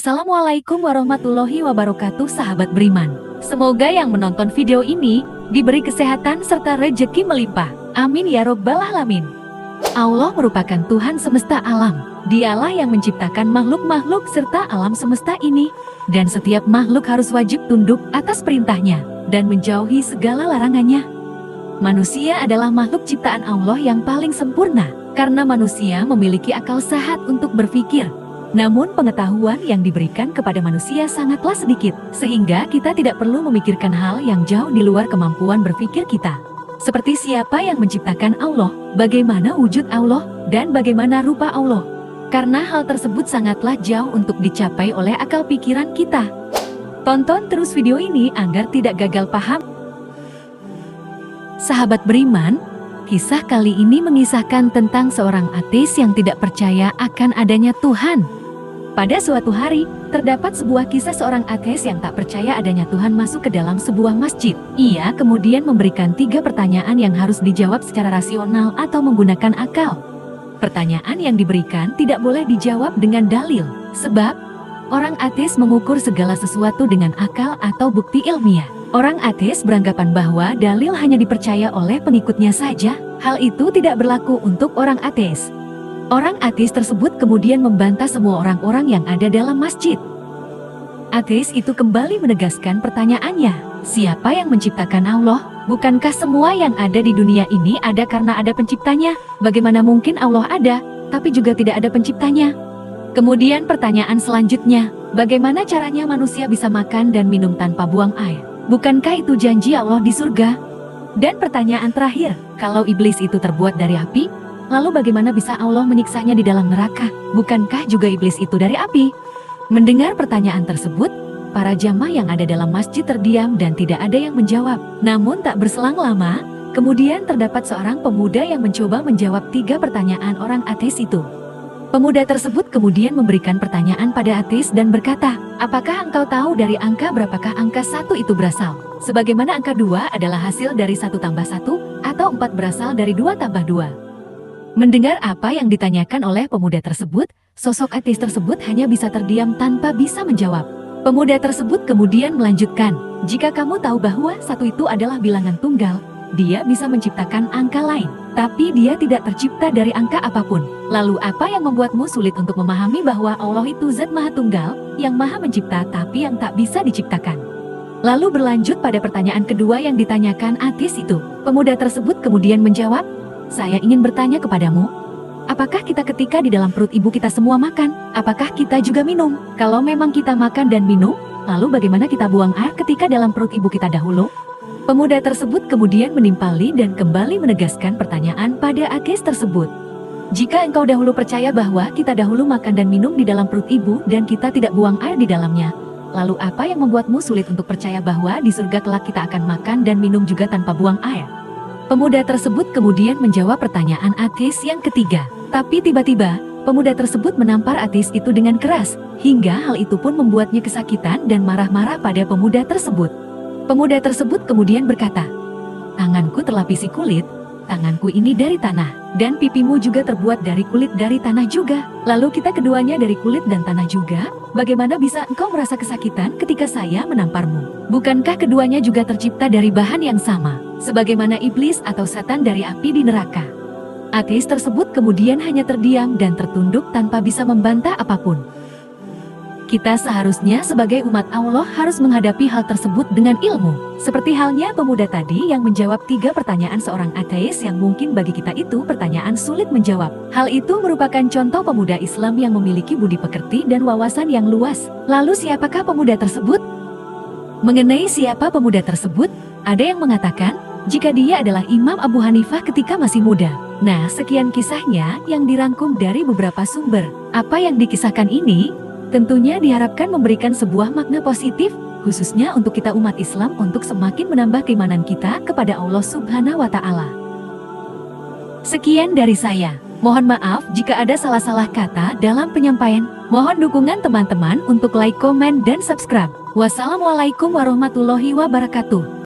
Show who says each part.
Speaker 1: Assalamualaikum warahmatullahi wabarakatuh, sahabat beriman. Semoga yang menonton video ini diberi kesehatan serta rejeki melimpah. Amin ya robbal alamin. Allah merupakan Tuhan semesta alam. Dialah yang menciptakan makhluk-makhluk serta alam semesta ini. Dan setiap makhluk harus wajib tunduk atas perintahnya dan menjauhi segala larangannya. Manusia adalah makhluk ciptaan Allah yang paling sempurna karena manusia memiliki akal sehat untuk berpikir. Namun pengetahuan yang diberikan kepada manusia sangatlah sedikit, sehingga kita tidak perlu memikirkan hal yang jauh di luar kemampuan berpikir kita. Seperti siapa yang menciptakan Allah, bagaimana wujud Allah, dan bagaimana rupa Allah. Karena hal tersebut sangatlah jauh untuk dicapai oleh akal pikiran kita. Tonton terus video ini agar tidak gagal paham. Sahabat beriman, kisah kali ini mengisahkan tentang seorang ateis yang tidak percaya akan adanya Tuhan. Pada suatu hari, terdapat sebuah kisah seorang ateis yang tak percaya adanya Tuhan masuk ke dalam sebuah masjid. Ia kemudian memberikan 3 pertanyaan yang harus dijawab secara rasional atau menggunakan akal. Pertanyaan yang diberikan tidak boleh dijawab dengan dalil, sebab orang ateis mengukur segala sesuatu dengan akal atau bukti ilmiah. Orang ateis beranggapan bahwa dalil hanya dipercaya oleh pengikutnya saja. Hal itu tidak berlaku untuk orang ateis. Orang ateis tersebut kemudian membantah semua orang-orang yang ada dalam masjid. Ateis itu kembali menegaskan pertanyaannya, siapa yang menciptakan Allah? Bukankah semua yang ada di dunia ini ada karena ada penciptanya? Bagaimana mungkin Allah ada, tapi juga tidak ada penciptanya? Kemudian pertanyaan selanjutnya, bagaimana caranya manusia bisa makan dan minum tanpa buang air? Bukankah itu janji Allah di surga? Dan pertanyaan terakhir, kalau iblis itu terbuat dari api, lalu bagaimana bisa Allah menyiksanya di dalam neraka? Bukankah juga iblis itu dari api? Mendengar pertanyaan tersebut, para jamaah yang ada dalam masjid terdiam dan tidak ada yang menjawab. Namun tak berselang lama, kemudian terdapat seorang pemuda yang mencoba menjawab 3 pertanyaan orang ateis itu. Pemuda tersebut kemudian memberikan pertanyaan pada ateis dan berkata, apakah engkau tahu dari angka berapakah angka 1 itu berasal? Sebagaimana angka 2 adalah hasil dari 1 tambah 1, atau 4 berasal dari 2 tambah 2. Mendengar apa yang ditanyakan oleh pemuda tersebut, sosok ateis tersebut hanya bisa terdiam tanpa bisa menjawab. Pemuda tersebut kemudian melanjutkan, jika kamu tahu bahwa 1 itu adalah bilangan tunggal, dia bisa menciptakan angka lain, tapi dia tidak tercipta dari angka apapun. Lalu apa yang membuatmu sulit untuk memahami bahwa Allah itu zat maha tunggal, yang maha mencipta tapi yang tak bisa diciptakan? Lalu berlanjut pada pertanyaan kedua yang ditanyakan ateis itu. Pemuda tersebut kemudian menjawab, saya ingin bertanya kepadamu, apakah kita ketika di dalam perut ibu kita semua makan? Apakah kita juga minum? Kalau memang kita makan dan minum, lalu bagaimana kita buang air ketika dalam perut ibu kita dahulu? Pemuda tersebut kemudian menimpali dan kembali menegaskan pertanyaan pada ateis tersebut. Jika engkau dahulu percaya bahwa kita dahulu makan dan minum di dalam perut ibu dan kita tidak buang air di dalamnya, lalu apa yang membuatmu sulit untuk percaya bahwa di surga kelak kita akan makan dan minum juga tanpa buang air? Pemuda tersebut kemudian menjawab pertanyaan ateis yang ketiga. Tapi tiba-tiba, pemuda tersebut menampar ateis itu dengan keras, hingga hal itu pun membuatnya kesakitan dan marah-marah pada pemuda tersebut. Pemuda tersebut kemudian berkata, tanganku terlapisi kulit, tanganku ini dari tanah, dan pipimu juga terbuat dari kulit dari tanah juga. Lalu kita keduanya dari kulit dan tanah juga, bagaimana bisa engkau merasa kesakitan ketika saya menamparmu? Bukankah keduanya juga tercipta dari bahan yang sama, sebagaimana iblis atau setan dari api di neraka? Ateis tersebut kemudian hanya terdiam dan tertunduk tanpa bisa membantah apapun. Kita seharusnya sebagai umat Allah harus menghadapi hal tersebut dengan ilmu. Seperti halnya pemuda tadi yang menjawab 3 pertanyaan seorang ateis yang mungkin bagi kita itu pertanyaan sulit menjawab. Hal itu merupakan contoh pemuda Islam yang memiliki budi pekerti dan wawasan yang luas. Lalu siapakah pemuda tersebut? Mengenai siapa pemuda tersebut, ada yang mengatakan, jika dia adalah Imam Abu Hanifah ketika masih muda. Nah, sekian kisahnya yang dirangkum dari beberapa sumber. Apa yang dikisahkan ini tentunya diharapkan memberikan sebuah makna positif, khususnya untuk kita umat Islam untuk semakin menambah keimanan kita kepada Allah Subhanahu wa Ta'ala. Sekian dari saya. Mohon maaf jika ada salah-salah kata dalam penyampaian. Mohon dukungan teman-teman untuk like, komen, dan subscribe. Wassalamualaikum warahmatullahi wabarakatuh.